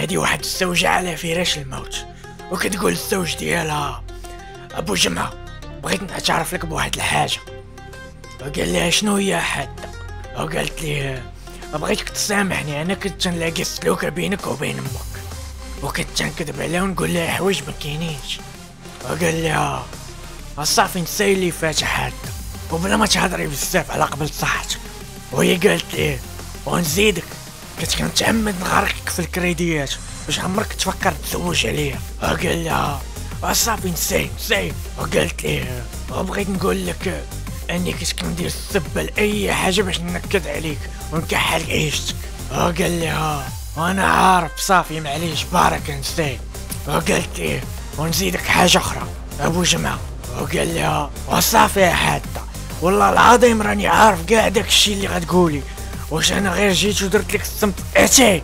هادي واحد الزوجة على فراش الموت وكتقول للزوج ديالها ابو جمعة بغيت نعترف لك بواحد الحاجة. وقال لها شنو هي حادة؟ وقالت ليه بغيتك تسامحني، انا كنت تنلاقي السلوكة بينك وبين امك وكنت تنكذب عليها ونقول لها حوايج ما كاينينش. وقال لها صافي نساي اللي فات حادة وبلا ما تهضري بزاف على قبل صحتك. وهي قالت ليه ونزيدك كنت كنتعمد نغرقك في الكريديات باش عمرك تفكر تزوج عليا. وقال لها صافي نساي. وقالت ليه بغيت نقول لك اني كنت كندير السبه لاي حاجه باش ننكد عليك ونكحل عيشتك. وقال لها وانا عارف صافي معليش بارك نساي. وقالت ليه ونزيدك حاجه اخرى ابو جمعه. وقال لها وصافي يا حاده والله العظيم راني عارف كاع داك الشيء اللي غتقولي، واش انا غير جيت ودرت لك الصمت اتاي